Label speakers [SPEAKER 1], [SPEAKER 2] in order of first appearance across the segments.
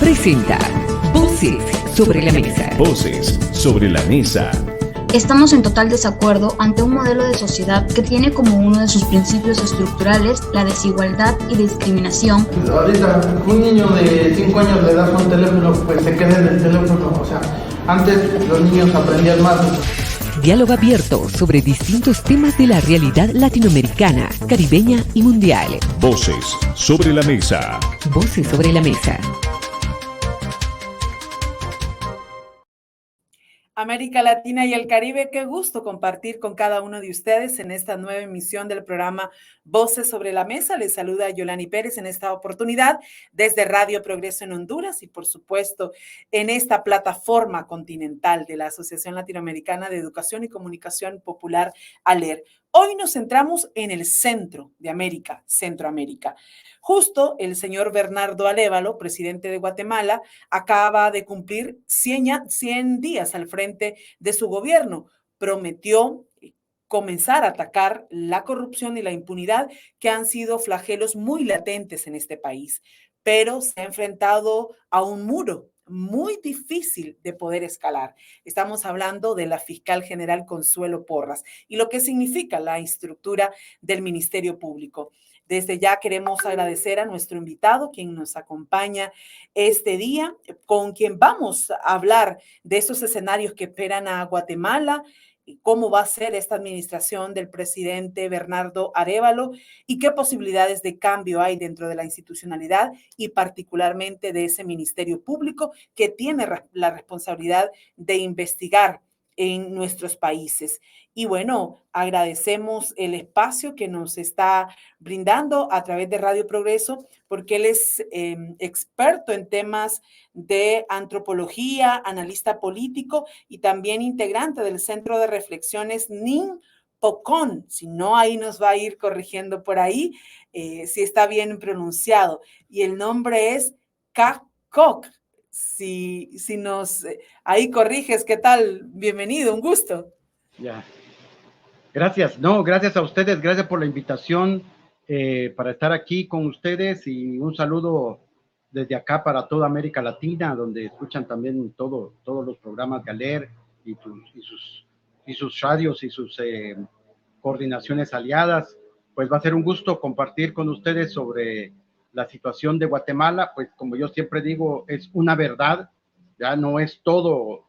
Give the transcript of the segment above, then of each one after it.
[SPEAKER 1] presenta Voces sobre la Mesa.
[SPEAKER 2] Voces sobre la Mesa.
[SPEAKER 3] Estamos en total desacuerdo ante un modelo de sociedad que tiene como uno de sus principios estructurales la desigualdad y discriminación.
[SPEAKER 4] Ahorita un niño de 5 años le das un teléfono, pues se queda en el teléfono. O sea, antes los niños aprendían más.
[SPEAKER 1] Diálogo abierto sobre distintos temas de la realidad latinoamericana, caribeña y mundial.
[SPEAKER 2] Voces sobre la Mesa.
[SPEAKER 1] Voces sobre la Mesa.
[SPEAKER 5] América Latina y el Caribe, qué gusto compartir con cada uno de ustedes en esta nueva emisión del programa Voces sobre la Mesa. Les saluda Yolani Pérez en esta oportunidad desde Radio Progreso en Honduras y por supuesto en esta plataforma continental de la Asociación Latinoamericana de Educación y Comunicación Popular, ALER. Hoy nos centramos en el centro de América, Centroamérica. Justo el señor Bernardo Arévalo, presidente de Guatemala, acaba de cumplir 100 días al frente de su gobierno. Prometió comenzar a atacar la corrupción y la impunidad, que han sido flagelos muy latentes en este país, pero se ha enfrentado a un muro muy difícil de poder escalar. Estamos hablando de la fiscal general Consuelo Porras y lo que significa la estructura del Ministerio Público. Desde ya queremos agradecer a nuestro invitado, quien nos acompaña este día, con quien vamos a hablar de esos escenarios que esperan a Guatemala, cómo va a ser esta administración del presidente Bernardo Arévalo y qué posibilidades de cambio hay dentro de la institucionalidad y particularmente de ese Ministerio Público que tiene la responsabilidad de investigar en nuestros países. Y bueno, agradecemos el espacio que nos está brindando a través de Radio Progreso, porque él es experto en temas de antropología, analista político y también integrante del Centro de Reflexiones NIN Pocón. Si no, ahí nos va a ir corrigiendo por ahí, si está bien pronunciado. Y el nombre es CACOC. Si nos ahí corriges, ¿qué tal? Bienvenido, un gusto.
[SPEAKER 6] Ya. Gracias, no, gracias a ustedes, gracias por la invitación para estar aquí con ustedes y un saludo desde acá para toda América Latina, donde escuchan también todos los programas de ALER y sus radios y sus coordinaciones aliadas. Pues va a ser un gusto compartir con ustedes sobre la situación de Guatemala. Pues como yo siempre digo, es una verdad, ya no es todo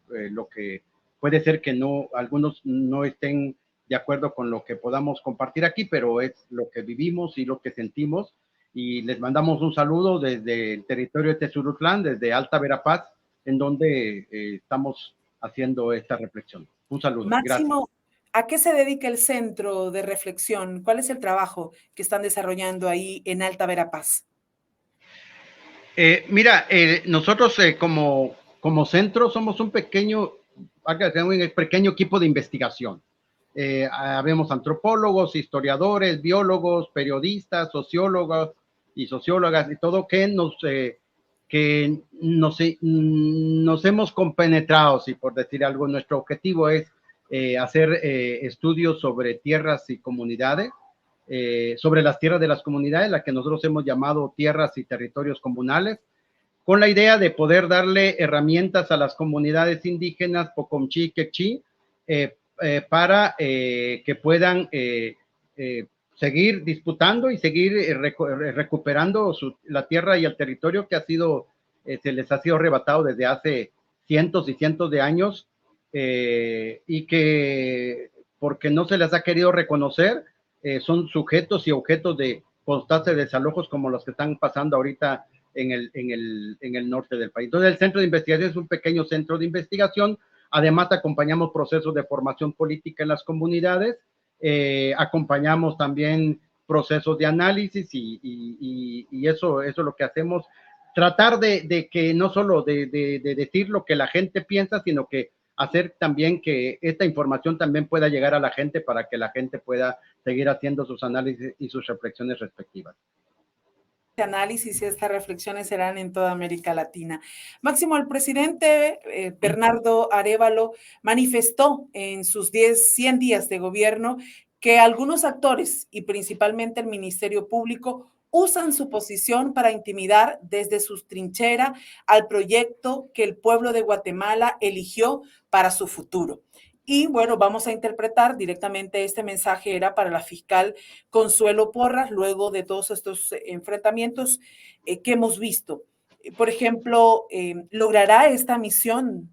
[SPEAKER 6] lo que puede ser que no, algunos no estén de acuerdo con lo que podamos compartir aquí, pero es lo que vivimos y lo que sentimos. Y les mandamos un saludo desde el territorio de Tezurutlán, desde Alta Verapaz, en donde estamos haciendo esta reflexión. Un saludo.
[SPEAKER 5] Máximo,
[SPEAKER 6] gracias.
[SPEAKER 5] ¿A qué se dedica el centro de reflexión? ¿Cuál es el trabajo que están desarrollando ahí en Alta Verapaz?
[SPEAKER 6] Mira, nosotros como centro somos un pequeño equipo de investigación. Habemos antropólogos, historiadores, biólogos, periodistas, sociólogos y sociólogas y todo que nos hemos compenetrado, si por decir algo. Nuestro objetivo es hacer estudios sobre tierras y comunidades, sobre las tierras de las comunidades, la que nosotros hemos llamado tierras y territorios comunales, con la idea de poder darle herramientas a las comunidades indígenas, Pocomchi, Quechí, para que puedan seguir disputando y seguir recuperando la tierra y el territorio que se les ha sido arrebatado desde hace cientos y cientos de años, y que porque no se les ha querido reconocer, son sujetos y objetos de constantes desalojos como los que están pasando ahorita en el norte del país. Entonces, el centro de investigación es un pequeño centro de investigación. Además, acompañamos procesos de formación política en las comunidades, acompañamos también procesos de análisis y eso es lo que hacemos. Tratar de que no solo de decir lo que la gente piensa, sino que hacer también que esta información también pueda llegar a la gente para que la gente pueda seguir haciendo sus análisis y sus reflexiones respectivas.
[SPEAKER 5] Este análisis y estas reflexiones serán en toda América Latina. Máximo, el presidente Bernardo Arévalo manifestó en sus 100 días de gobierno que algunos actores y principalmente el Ministerio Público usan su posición para intimidar desde sus trincheras al proyecto que el pueblo de Guatemala eligió para su futuro. Y bueno, vamos a interpretar directamente este mensaje, era para la fiscal Consuelo Porras, luego de todos estos enfrentamientos que hemos visto. Por ejemplo, ¿logrará esta misión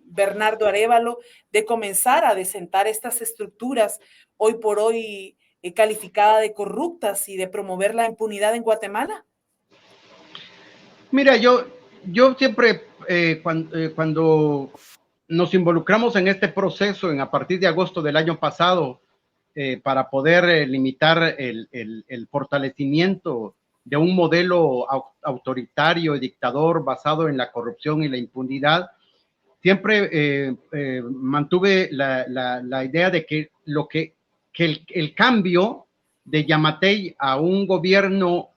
[SPEAKER 5] Bernardo Arévalo de comenzar a desentar estas estructuras hoy por hoy calificada de corruptas y de promover la impunidad en Guatemala?
[SPEAKER 6] Mira, yo siempre cuando nos involucramos en este proceso a partir de agosto del año pasado para poder limitar el fortalecimiento de un modelo autoritario y dictador basado en la corrupción y la impunidad, siempre mantuve la idea de que el cambio de Yamatei a un gobierno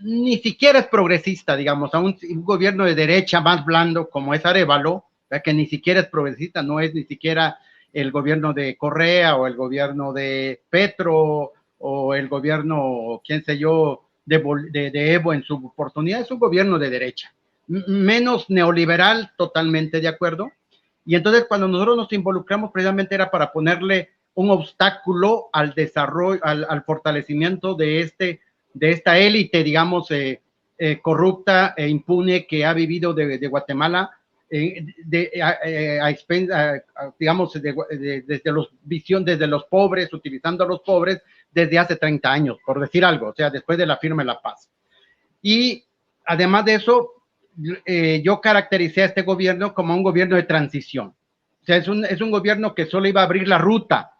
[SPEAKER 6] ni siquiera es progresista, digamos, a un gobierno de derecha más blando como es Arévalo, que ni siquiera es progresista, no es ni siquiera el gobierno de Correa o el gobierno de Petro o el gobierno, quién sé yo, de Evo en su oportunidad, es un gobierno de derecha, menos neoliberal, totalmente de acuerdo. Y entonces cuando nosotros nos involucramos precisamente era para ponerle un obstáculo al desarrollo, al fortalecimiento de esta élite, digamos, corrupta e impune que ha vivido de Guatemala, digamos, desde los pobres, utilizando a los pobres desde hace 30 años, por decir algo, o sea, después de la firma de la paz. Y además de eso, yo caractericé a este gobierno como un gobierno de transición. O sea, es un gobierno que solo iba a abrir la ruta,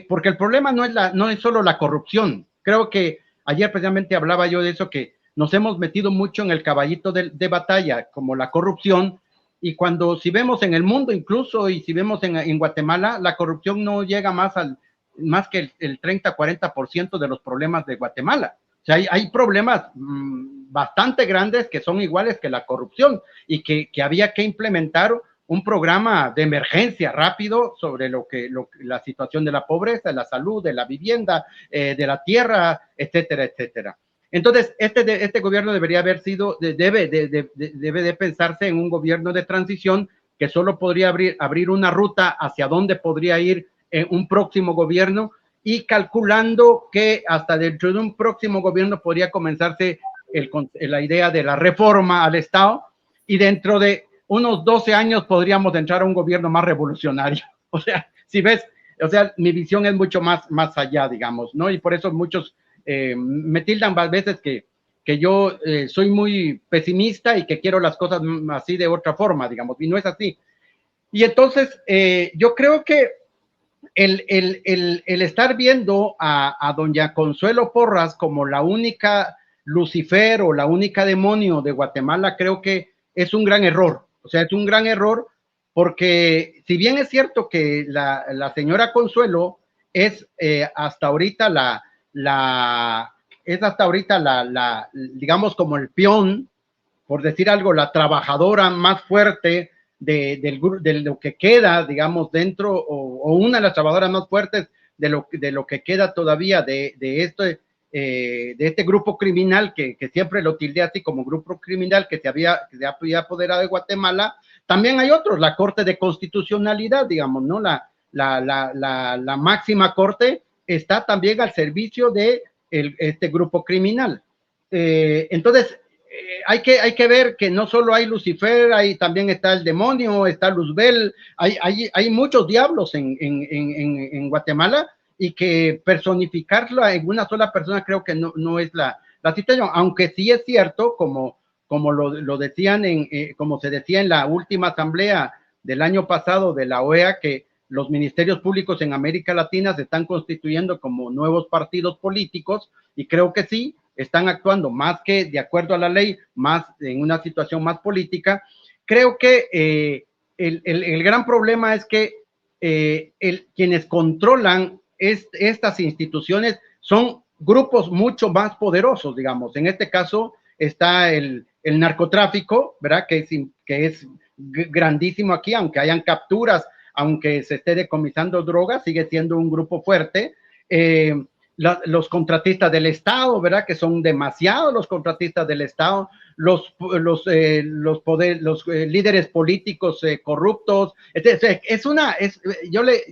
[SPEAKER 6] porque el problema no es solo la corrupción. Creo que ayer precisamente hablaba yo de eso, que nos hemos metido mucho en el caballito de batalla, como la corrupción, y si vemos en el mundo incluso, y si vemos en Guatemala, la corrupción no llega más que el 30-40% de los problemas de Guatemala. O sea, hay problemas bastante grandes que son iguales que la corrupción, y que había que implementar un programa de emergencia rápido sobre la situación de la pobreza, de la salud, de la vivienda, de la tierra, etcétera, etcétera. Entonces, este gobierno debe de pensarse en un gobierno de transición que solo podría abrir una ruta hacia dónde podría ir un próximo gobierno, y calculando que hasta dentro de un próximo gobierno podría comenzarse la idea de la reforma al Estado, y dentro de unos 12 años podríamos entrar a un gobierno más revolucionario. O sea, si ves, o sea, mi visión es mucho más allá, digamos, ¿no? Y por eso muchos me tildan a veces que yo soy muy pesimista y que quiero las cosas así de otra forma, digamos, y no es así. Y entonces, yo creo que el estar viendo a doña Consuelo Porras como la única Lucifer o la única demonio de Guatemala, creo que es un gran error. O sea, es un gran error, porque si bien es cierto que la señora Consuelo es hasta ahorita digamos, como el peón, por decir algo, la trabajadora más fuerte de lo que queda, digamos, dentro, o una de las trabajadoras más fuertes de lo que queda todavía de este grupo criminal que siempre lo tildé así como grupo criminal que se había apoderado de Guatemala. También hay otros, la Corte de Constitucionalidad, digamos, ¿no? La máxima corte está también al servicio de este grupo criminal. Entonces, hay que ver que no solo hay Lucifer, también está el demonio, está Luzbel, hay muchos diablos en Guatemala, y que personificarla en una sola persona creo que no es la situación, aunque sí es cierto, como lo decían como se decía en la última asamblea del año pasado de la OEA, que los ministerios públicos en América Latina se están constituyendo como nuevos partidos políticos, y creo que sí, están actuando más que de acuerdo a la ley, más en una situación más política. Creo que el gran problema es que quienes controlan estas instituciones son grupos mucho más poderosos, digamos. En este caso está el narcotráfico, ¿verdad? Que es grandísimo aquí, aunque hayan capturas, aunque se esté decomisando drogas, sigue siendo un grupo fuerte. los contratistas del Estado, ¿verdad? Que son demasiados los contratistas del Estado, los líderes políticos corruptos. Yo le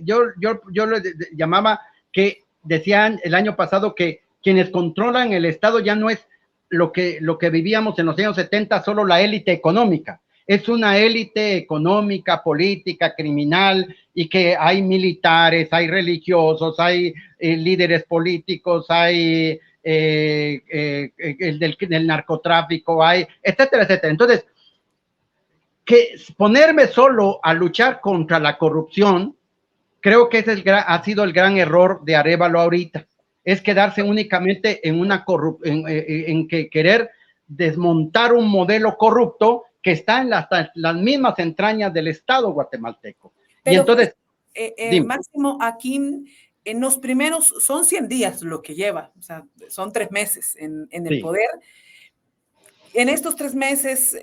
[SPEAKER 6] llamaba que decían el año pasado que quienes controlan el Estado ya no es lo que vivíamos en los años 70, solo la élite económica. Es una élite económica, política, criminal, y que hay militares, hay religiosos, hay líderes políticos, hay del narcotráfico, hay, etcétera, etcétera. Entonces, que ponerme solo a luchar contra la corrupción, creo que ese ha sido el gran error de Arévalo ahorita, es quedarse únicamente en que querer desmontar un modelo corrupto que está en las mismas entrañas del Estado guatemalteco.
[SPEAKER 5] Pero,
[SPEAKER 6] y entonces,
[SPEAKER 5] Máximo, aquí en los primeros, son 100 días lo que lleva, o sea, son 3 meses en el poder. En estos 3 meses,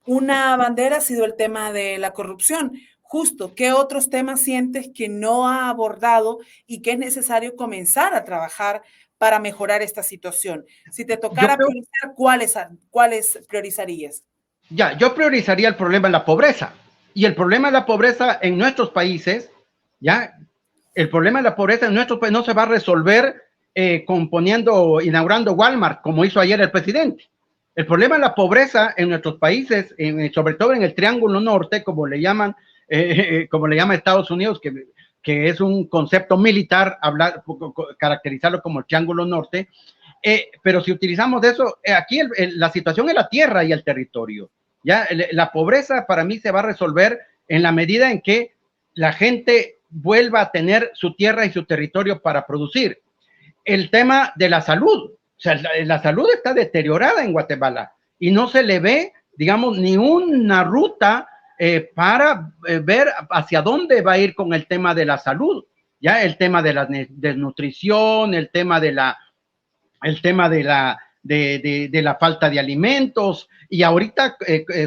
[SPEAKER 5] una bandera ha sido el tema de la corrupción. Justo, ¿qué otros temas sientes que no ha abordado y que es necesario comenzar a trabajar para mejorar esta situación? Si te tocara priorizar, ¿cuáles priorizarías?
[SPEAKER 6] Yo priorizaría el problema de la pobreza. Y el problema de la pobreza en nuestros países, el problema de la pobreza en nuestros países no se va a resolver inaugurando Walmart, como hizo ayer el presidente. El problema de la pobreza en nuestros países, sobre todo en el Triángulo Norte, como le llama Estados Unidos, que es un concepto militar, caracterizarlo como el Triángulo Norte, pero si utilizamos eso, aquí la situación es la tierra y el territorio. La pobreza para mí se va a resolver en la medida en que la gente vuelva a tener su tierra y su territorio para producir. El tema de la salud, o sea, la salud está deteriorada en Guatemala y no se le ve, digamos, ni una ruta para ver hacia dónde va a ir con el tema de la salud. El tema de la desnutrición, el tema de la falta de alimentos, y ahorita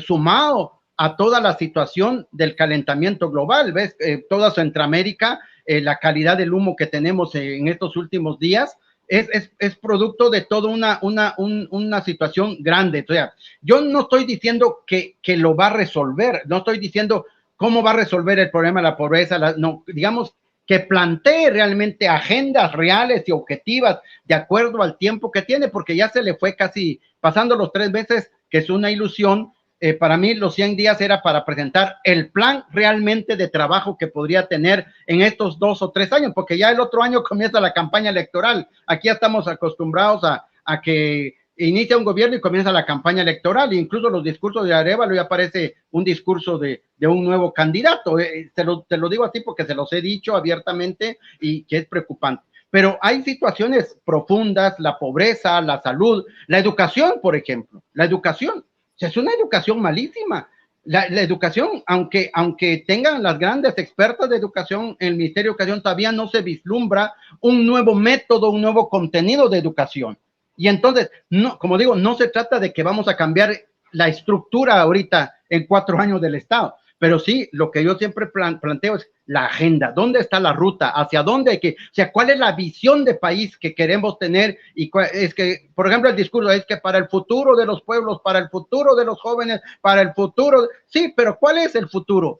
[SPEAKER 6] sumado a toda la situación del calentamiento global, ¿ves? Toda Centroamérica, la calidad del humo que tenemos en estos últimos días es producto de toda una situación grande. O sea, yo no estoy diciendo que lo va a resolver, no estoy diciendo cómo va a resolver el problema de la pobreza, no, digamos, que plantee realmente agendas reales y objetivas de acuerdo al tiempo que tiene, porque ya se le fue casi pasando los 3 meses, que es una ilusión. Para mí los 100 días era para presentar el plan realmente de trabajo que podría tener en estos 2 o 3 años, porque ya el otro año comienza la campaña electoral. Aquí ya estamos acostumbrados a que inicia un gobierno y comienza la campaña electoral, e incluso los discursos de Arévalo ya parece un discurso de un nuevo candidato. Te lo digo a ti porque se los he dicho abiertamente y que es preocupante. Pero hay situaciones profundas, la pobreza, la salud, la educación, por ejemplo. La educación, o sea, es una educación malísima. La educación, aunque tengan las grandes expertas de educación, el Ministerio de Educación todavía no se vislumbra un nuevo método, un nuevo contenido de educación. Y entonces, no, como digo, no se trata de que vamos a cambiar la estructura ahorita en 4 años del Estado, pero sí, lo que yo siempre planteo es la agenda, ¿dónde está la ruta? ¿Hacia dónde hay que? O sea, ¿cuál es la visión de país que queremos tener? Y es que, por ejemplo, el discurso es que para el futuro de los pueblos, para el futuro de los jóvenes, para el futuro, sí, pero ¿cuál es el futuro?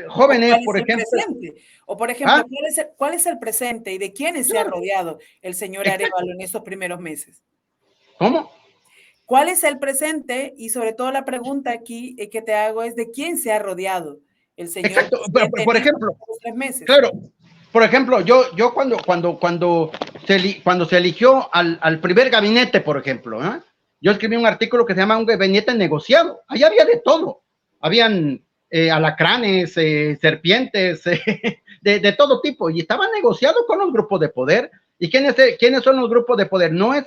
[SPEAKER 6] Jóvenes, por ejemplo.
[SPEAKER 5] O por ejemplo, ¿cuál es el presente y de quiénes se ha rodeado el señor Arévalo en estos primeros meses?
[SPEAKER 6] ¿Cómo?
[SPEAKER 5] ¿Cuál es el presente? Y sobre todo la pregunta aquí que te hago es ¿de quién se ha rodeado el señor?
[SPEAKER 6] Exacto. Por ejemplo,
[SPEAKER 5] 3 meses.
[SPEAKER 6] Claro, por ejemplo, yo cuando se eligió al primer gabinete, por ejemplo, yo escribí un artículo que se llama Un gabinete negociado. Ahí había de todo. Habían alacranes, serpientes, de todo tipo, y estaba negociado con los grupos de poder. ¿Y quiénes son los grupos de poder? No es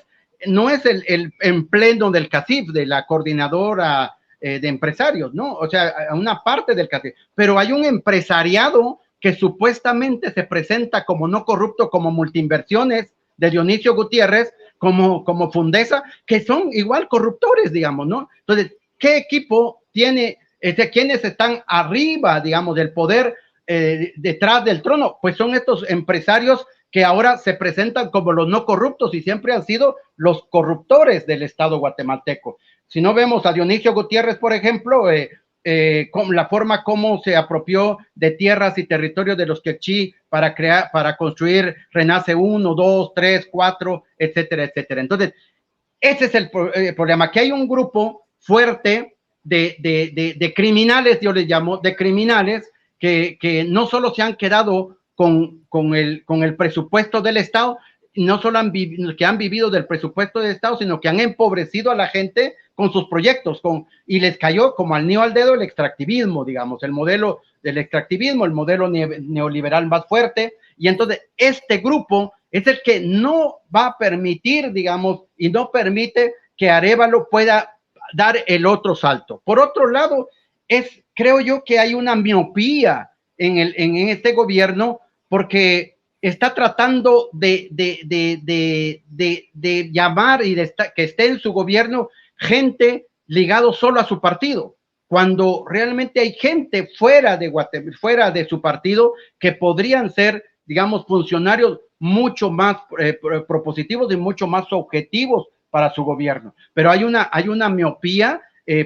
[SPEAKER 6] el pleno del CACIF, de la coordinadora de empresarios, ¿no? O sea, una parte del CACIF, pero hay un empresariado que supuestamente se presenta como no corrupto, como Multinversiones de Dionisio Gutiérrez, como Fundesa, que son igual corruptores, digamos, ¿no? Entonces, ¿qué equipo tiene? ¿Quiénes están arriba, digamos, del poder detrás del trono? Pues son estos empresarios que ahora se presentan como los no corruptos y siempre han sido los corruptores del Estado guatemalteco. Si no vemos a Dionisio Gutiérrez, por ejemplo, con la forma como se apropió de tierras y territorios de los quechí para construir Renace 1, 2, 3, 4, etcétera, etcétera. Entonces, ese es el problema, que hay un grupo fuerte de criminales, yo les llamo, de criminales que no solo se han quedado con el presupuesto del Estado, no solo que han vivido del presupuesto del Estado, sino que han empobrecido a la gente con sus proyectos, y les cayó como al niño al dedo el extractivismo, digamos, el modelo del extractivismo, el modelo neoliberal más fuerte, y entonces este grupo es el que no va a permitir, digamos, y no permite que Arévalo pueda dar el otro salto. Por otro lado, creo yo que hay una miopía en este gobierno, porque está tratando de llamar y que esté en su gobierno gente ligado solo a su partido, cuando realmente hay gente fuera de su partido que podrían ser, digamos, funcionarios mucho más propositivos y mucho más objetivos para su gobierno. Pero hay una miopía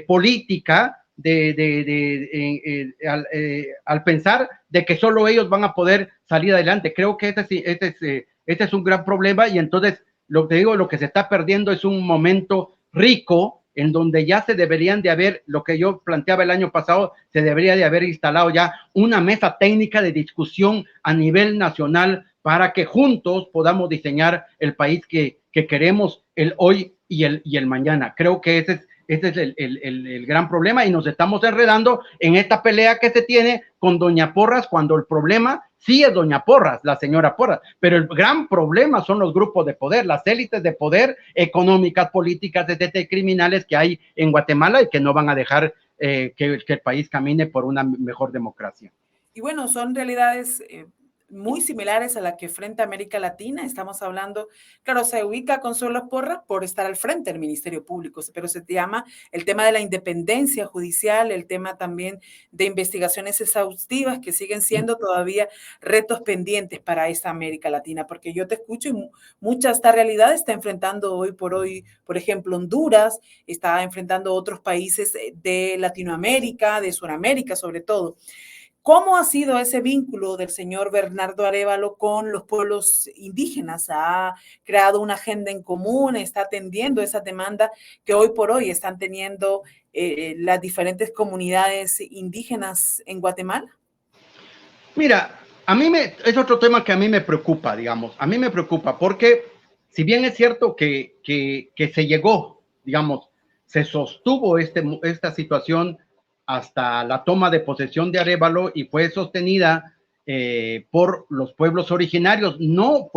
[SPEAKER 6] política al pensar de que solo ellos van a poder salir adelante. Creo que este es un gran problema, y entonces lo que se está perdiendo es un momento rico en donde ya se deberían de haber, lo que yo planteaba el año pasado, se debería de haber instalado ya una mesa técnica de discusión a nivel nacional para que juntos podamos diseñar el país que queremos, el hoy y el mañana. Creo que ese es el gran problema, y nos estamos enredando en esta pelea que se tiene con doña Porras, cuando el problema sí es doña Porras, la señora Porras, pero el gran problema son los grupos de poder, las élites de poder económicas, políticas, etcétera, criminales que hay en Guatemala y que no van a dejar que el país camine por una mejor democracia.
[SPEAKER 5] Y bueno, son realidades muy similares a la que enfrenta América Latina. Estamos hablando, claro, se ubica Consuelo Porras por estar al frente del Ministerio Público, pero se llama el tema de la independencia judicial, el tema también de investigaciones exhaustivas que siguen siendo todavía retos pendientes para esta América Latina, porque yo te escucho y mucha esta realidad está enfrentando hoy por hoy, por ejemplo, Honduras, está enfrentando otros países de Latinoamérica, de Sudamérica sobre todo. ¿Cómo ha sido ese vínculo del señor Bernardo Arévalo con los pueblos indígenas? ¿Ha creado una agenda en común? ¿Está atendiendo esa demanda que hoy por hoy están teniendo las diferentes comunidades indígenas en Guatemala?
[SPEAKER 6] Mira, es otro tema que a mí me preocupa, digamos. A mí me preocupa porque, si bien es cierto que se llegó, digamos, se sostuvo esta situación hasta la toma de posesión de Arévalo y fue sostenida por los pueblos originarios, no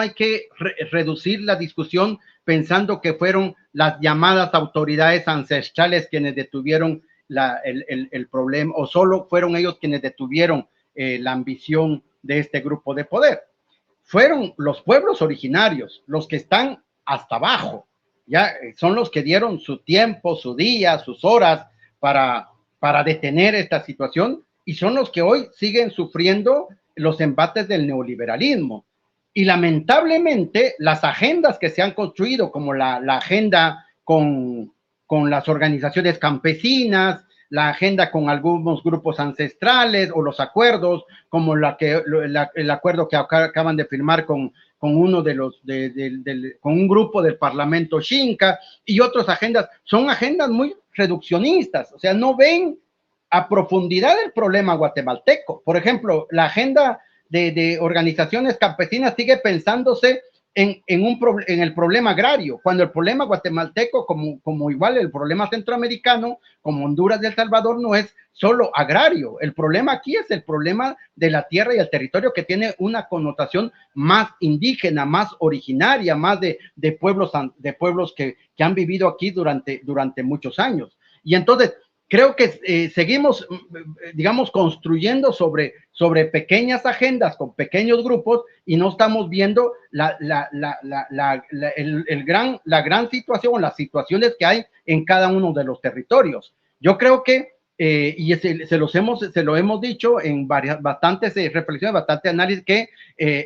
[SPEAKER 6] hay que reducir la discusión pensando que fueron las llamadas autoridades ancestrales quienes detuvieron el problema, o solo fueron ellos quienes detuvieron la ambición de este grupo de poder. Fueron los pueblos originarios, los que están hasta abajo, ya son los que dieron su tiempo, su día, sus horas para detener esta situación, y son los que hoy siguen sufriendo los embates del neoliberalismo. Y lamentablemente las agendas que se han construido, como la agenda con las organizaciones campesinas, la agenda con algunos grupos ancestrales, o los acuerdos, como el acuerdo que acaban de firmar con uno con un grupo del Parlamento Xinca, y otras agendas, son agendas muy reduccionistas, o sea, no ven a profundidad el problema guatemalteco. Por ejemplo, la agenda de organizaciones campesinas sigue pensándose en el problema agrario, cuando el problema guatemalteco, como igual el problema centroamericano, como Honduras y El Salvador, no es solo agrario. El problema aquí es el problema de la tierra y el territorio, que tiene una connotación más indígena, más originaria, más de pueblos que han vivido aquí durante muchos años. Y entonces creo que seguimos, digamos, construyendo sobre pequeñas agendas con pequeños grupos, y no estamos viendo la gran situación, las situaciones que hay en cada uno de los territorios. Yo creo que se lo hemos dicho en bastantes reflexiones, bastantes análisis, que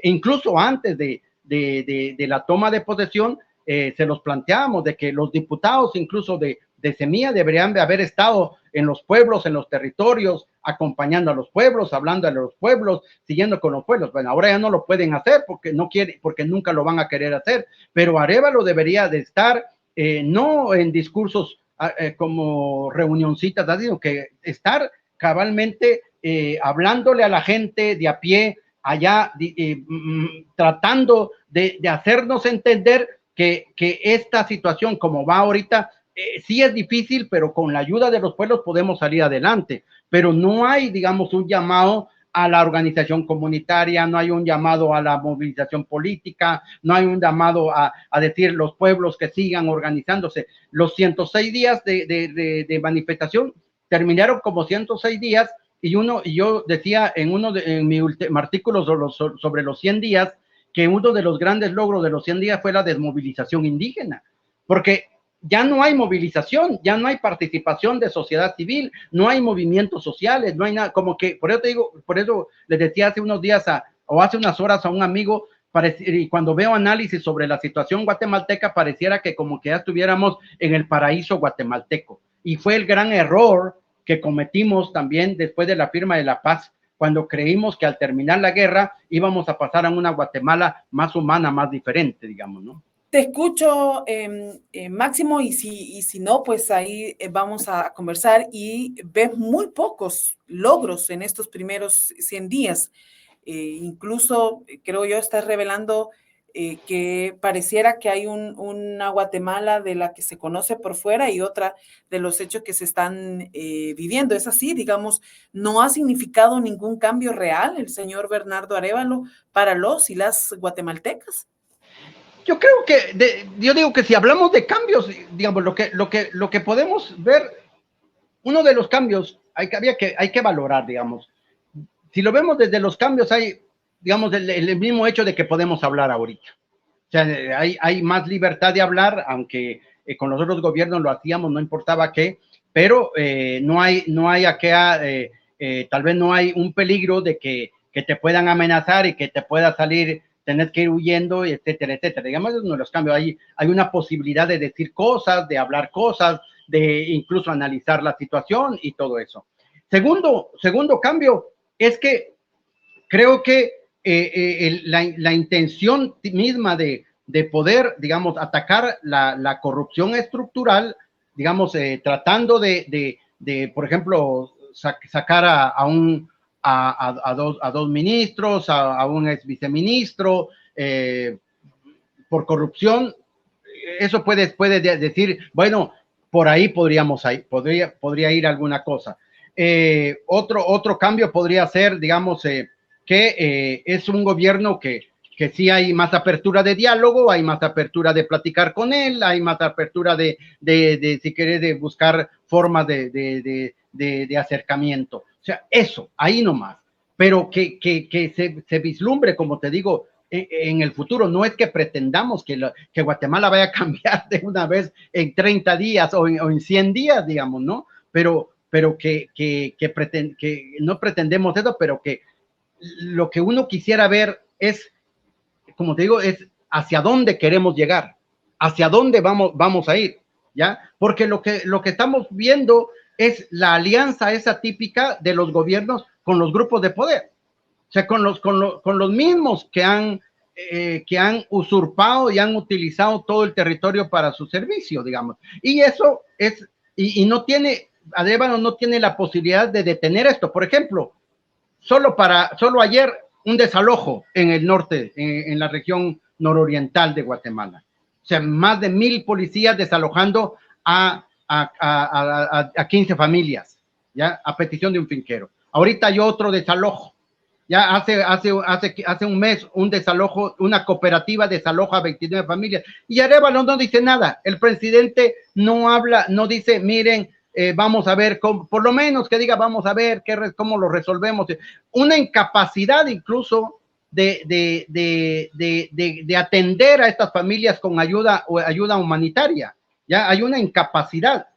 [SPEAKER 6] incluso antes de la toma de posesión, se los planteamos de que los diputados incluso de Semilla deberían de haber estado en los pueblos, en los territorios, acompañando a los pueblos, hablando a los pueblos, siguiendo con los pueblos. Bueno, ahora ya no lo pueden hacer porque no quieren, porque nunca lo van a querer hacer, pero Arévalo debería de estar no en discursos como reunioncitas, sino que estar cabalmente hablándole a la gente de a pie allá, tratando de hacernos entender que esta situación como va ahorita, sí es difícil, pero con la ayuda de los pueblos podemos salir adelante. Pero no hay, digamos, un llamado a la organización comunitaria, no hay un llamado a la movilización política, no hay un llamado a decir los pueblos que sigan organizándose. Los 106 días de manifestación terminaron como 106 días y yo decía en mi último artículo sobre los 100 días que uno de los grandes logros de los 100 días fue la desmovilización indígena, porque ya no hay movilización, ya no hay participación de sociedad civil, no hay movimientos sociales, no hay nada, como que, por eso te digo, por eso les decía hace unos días o hace unas horas a un amigo, y cuando veo análisis sobre la situación guatemalteca, pareciera que como que ya estuviéramos en el paraíso guatemalteco, y fue el gran error que cometimos también después de la firma de la paz, cuando creímos que al terminar la guerra íbamos a pasar a una Guatemala más humana, más diferente, digamos, ¿no?
[SPEAKER 5] Te escucho, Máximo, y si no, pues ahí vamos a conversar y ves muy pocos logros en estos primeros 100 días. Incluso, creo yo, estás revelando que pareciera que hay una Guatemala de la que se conoce por fuera y otra de los hechos que se están viviendo. Es así, digamos, no ha significado ningún cambio real el señor Bernardo Arévalo para los y las guatemaltecas.
[SPEAKER 6] Yo creo que, yo digo que si hablamos de cambios, digamos, lo que podemos ver, uno de los cambios hay que valorar, digamos. Si lo vemos desde los cambios, hay, digamos, el mismo hecho de que podemos hablar ahorita. O sea, hay más libertad de hablar, aunque con los otros gobiernos lo hacíamos, no importaba qué, pero no hay tal vez no hay un peligro de que te puedan amenazar y que te pueda salir, tenés que ir huyendo, etcétera, etcétera. Digamos, es uno de los cambios. Hay una posibilidad de decir cosas, de hablar cosas, de incluso analizar la situación y todo eso. Segundo cambio es que creo que la intención misma de poder, digamos, atacar la corrupción estructural, digamos, tratando de por ejemplo, sacar a dos ministros, a un ex viceministro, por corrupción, eso puede decir, bueno, por ahí podría ir alguna cosa. Otro cambio podría ser, digamos, que es un gobierno que sí hay más apertura de diálogo, hay más apertura de platicar con él, hay más apertura de si querés, de buscar formas de acercamiento. O sea, eso, ahí nomás. Pero que se vislumbre, como te digo, en el futuro. No es que pretendamos que Guatemala vaya a cambiar de una vez en 30 días o en 100 días, digamos, ¿no? Pero que no pretendemos eso, pero que lo que uno quisiera ver es, como te digo, es hacia dónde queremos llegar, hacia dónde vamos a ir, ¿ya? Porque lo que estamos viendo es la alianza esa típica de los gobiernos con los grupos de poder, o sea, con los mismos que han usurpado y han utilizado todo el territorio para su servicio, digamos. Y eso es, y no tiene, Arévalo no tiene la posibilidad de detener esto. Por ejemplo, solo ayer un desalojo en el norte, en la región nororiental de Guatemala. O sea, más de 1,000 policías desalojando a 15 familias, ya, a petición de un finquero. Ahorita hay otro desalojo. Ya hace un mes un desalojo, una cooperativa desaloja a 29 familias. Y Arévalo no dice nada. El presidente no habla, no dice, miren, vamos a ver, por lo menos que diga, vamos a ver cómo lo resolvemos. Una incapacidad incluso de atender a estas familias con ayuda humanitaria. Ya hay una incapacidad,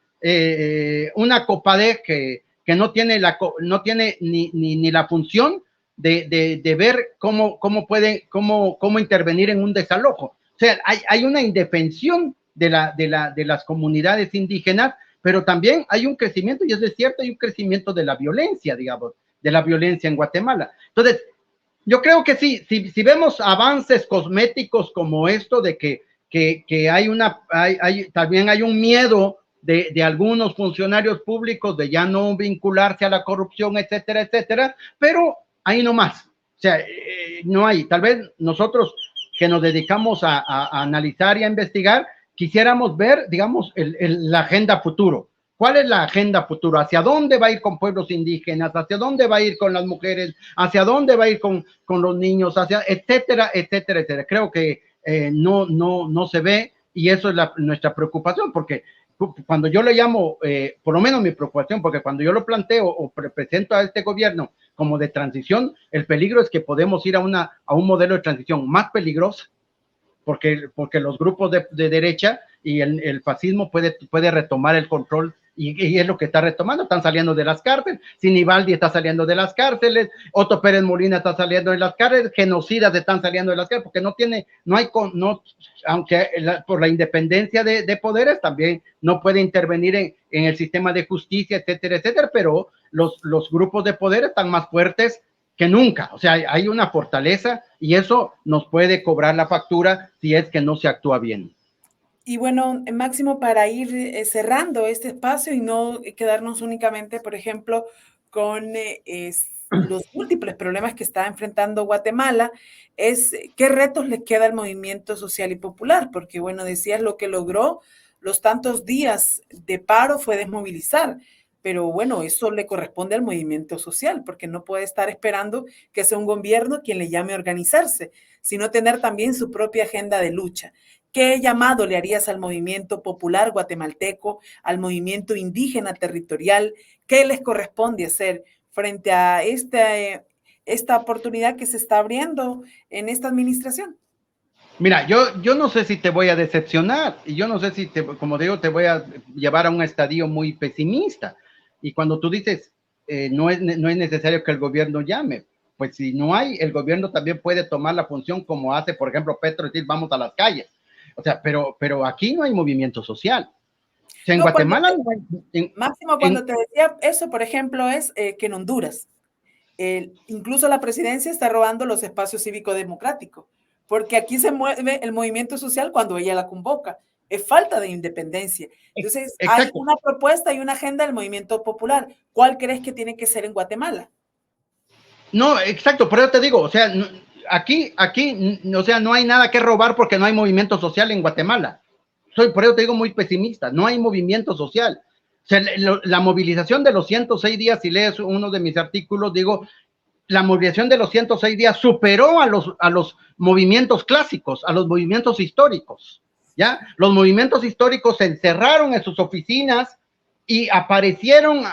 [SPEAKER 6] una Copadec que que no tiene ni la función de ver cómo intervenir en un desalojo. O sea, hay una indefensión de las comunidades indígenas, pero también hay un crecimiento, y eso es cierto, hay un crecimiento de la violencia, digamos, de la violencia en Guatemala. Entonces, yo creo que sí, si vemos avances cosméticos como esto de que también hay un miedo de algunos funcionarios públicos de ya no vincularse a la corrupción, etcétera, etcétera, pero ahí no más. O sea, no hay. Tal vez nosotros que nos dedicamos a analizar y a investigar, quisiéramos ver, digamos, la agenda futuro. ¿Cuál es la agenda futuro? ¿Hacia dónde va a ir con pueblos indígenas? ¿Hacia dónde va a ir con las mujeres? ¿Hacia dónde va a ir con los niños? Etcétera, etcétera, etcétera. Creo que no se ve, y eso es nuestra preocupación, porque cuando yo le llamo, por lo menos mi preocupación, porque cuando yo lo planteo o presento a este gobierno como de transición, el peligro es que podemos ir a un modelo de transición más peligroso, porque los grupos de derecha y el fascismo puede retomar el control, y es lo que está retomando. Están saliendo de las cárceles, Sinibaldi está saliendo de las cárceles, Otto Pérez Molina está saliendo de las cárceles, genocidas están saliendo de las cárceles, porque aunque por la independencia de poderes también no puede intervenir en el sistema de justicia, etcétera, etcétera, pero los grupos de poder están más fuertes que nunca. O sea, hay una fortaleza, y eso nos puede cobrar la factura si es que no se actúa bien.
[SPEAKER 5] Y bueno, Máximo, para ir cerrando este espacio y no quedarnos únicamente, por ejemplo, con los múltiples problemas que está enfrentando Guatemala, ¿qué retos le queda al movimiento social y popular? Porque, bueno, decías, lo que logró los tantos días de paro fue desmovilizar, pero bueno, eso le corresponde al movimiento social, porque no puede estar esperando que sea un gobierno quien le llame a organizarse, sino tener también su propia agenda de lucha. ¿Qué llamado le harías al movimiento popular guatemalteco, al movimiento indígena territorial? ¿Qué les corresponde hacer frente a esta oportunidad que se está abriendo en esta administración?
[SPEAKER 6] Mira, yo no sé si te voy a decepcionar, y yo no sé si, como digo, te voy a llevar a un estadio muy pesimista. Y cuando tú dices, no es necesario que el gobierno llame, pues si no hay, el gobierno también puede tomar la función como hace, por ejemplo, Petro, decir, vamos a las calles. O sea, pero aquí no hay movimiento social. O sea, en Guatemala no hay.
[SPEAKER 5] Máximo, cuando te decía eso, por ejemplo, es que en Honduras, incluso la presidencia está robando los espacios cívico-democráticos, porque aquí se mueve el movimiento social cuando ella la convoca. Es falta de independencia. Entonces,
[SPEAKER 6] exacto.
[SPEAKER 5] Hay una propuesta y una agenda del movimiento popular. ¿Cuál crees que tiene que ser en Guatemala?
[SPEAKER 6] No, exacto, por eso te digo, o sea, aquí, o sea, no hay nada que robar porque no hay movimiento social en Guatemala. Por eso te digo muy pesimista, no hay movimiento social. O sea, la movilización de los 106 días, si lees uno de mis artículos, digo, la movilización de los 106 días superó a los movimientos clásicos, a los movimientos históricos, ¿ya? Los movimientos históricos se encerraron en sus oficinas y aparecieron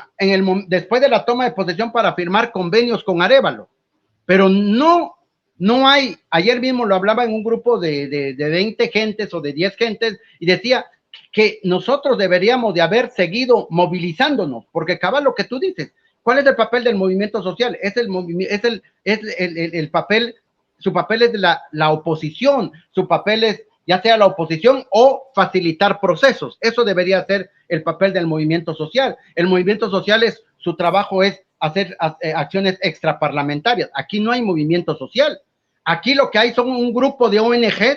[SPEAKER 6] después de la toma de posesión para firmar convenios con Arévalo, pero no hay. Ayer mismo lo hablaba en un grupo de 20 gentes o de 10 gentes, y decía que nosotros deberíamos de haber seguido movilizándonos, porque cabal lo que tú dices, ¿cuál es el papel del movimiento social? El papel, su papel es la oposición, su papel es ya sea la oposición o facilitar procesos. Eso debería ser el papel del movimiento social. El movimiento social su trabajo es hacer acciones extraparlamentarias. Aquí no hay movimiento social. Aquí lo que hay son un grupo de ONG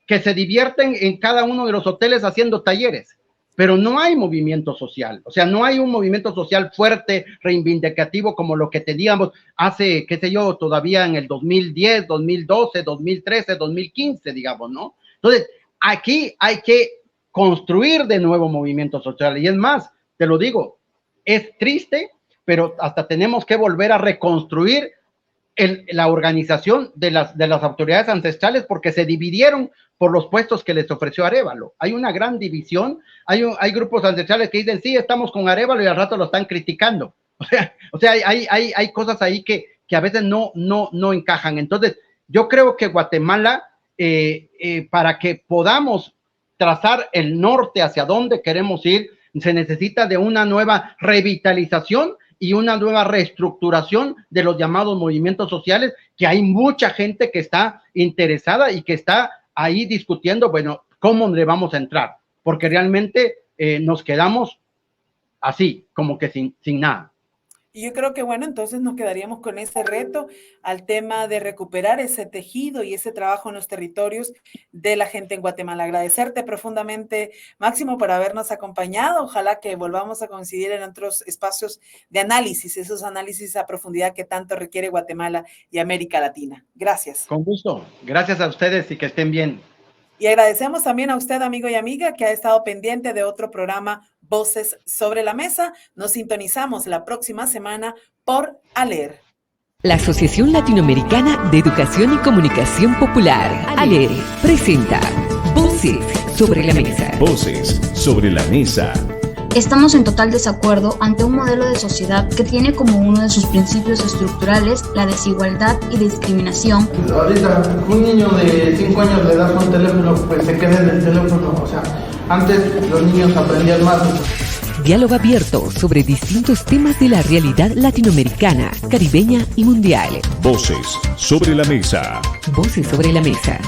[SPEAKER 6] que se divierten en cada uno de los hoteles haciendo talleres, pero no hay movimiento social. O sea, no hay un movimiento social fuerte, reivindicativo, como lo que teníamos hace, qué sé yo, todavía en el 2010, 2012, 2013, 2015, digamos, ¿no? Entonces, aquí hay que construir de nuevo movimiento social. Y es más, te lo digo, es triste, pero hasta tenemos que volver a reconstruir la organización de las autoridades ancestrales, porque se dividieron por los puestos que les ofreció Arévalo. Hay una gran división, hay grupos ancestrales que dicen, sí, estamos con Arévalo, y al rato lo están criticando. O sea, hay cosas ahí que a veces no encajan. Entonces, yo creo que Guatemala, para que podamos trazar el norte hacia donde queremos ir, se necesita de una nueva revitalización y una nueva reestructuración de los llamados movimientos sociales, que hay mucha gente que está interesada y que está ahí discutiendo, bueno, cómo le vamos a entrar, porque realmente nos quedamos así, como que sin nada.
[SPEAKER 5] Y yo creo que, bueno, entonces nos quedaríamos con ese reto al tema de recuperar ese tejido y ese trabajo en los territorios de la gente en Guatemala. Agradecerte profundamente, Máximo, por habernos acompañado. Ojalá que volvamos a coincidir en otros espacios de análisis, esos análisis a profundidad que tanto requiere Guatemala y América Latina. Gracias.
[SPEAKER 6] Con gusto. Gracias a ustedes y que estén bien.
[SPEAKER 5] Y agradecemos también a usted, amigo y amiga, que ha estado pendiente de otro programa Voces sobre la Mesa. Nos sintonizamos la próxima semana por ALER.
[SPEAKER 1] La Asociación Latinoamericana de Educación y Comunicación Popular, ALER, presenta Voces sobre la Mesa.
[SPEAKER 2] Voces sobre la mesa.
[SPEAKER 3] Estamos en total desacuerdo ante un modelo de sociedad que tiene como uno de sus principios estructurales la desigualdad y discriminación.
[SPEAKER 4] Ahorita un niño de 5 años le das un teléfono, pues se queda en el teléfono. O sea, antes los niños aprendían más.
[SPEAKER 1] Diálogo abierto sobre distintos temas de la realidad latinoamericana, caribeña y mundial.
[SPEAKER 2] Voces sobre la mesa.
[SPEAKER 1] Voces sobre la Mesa.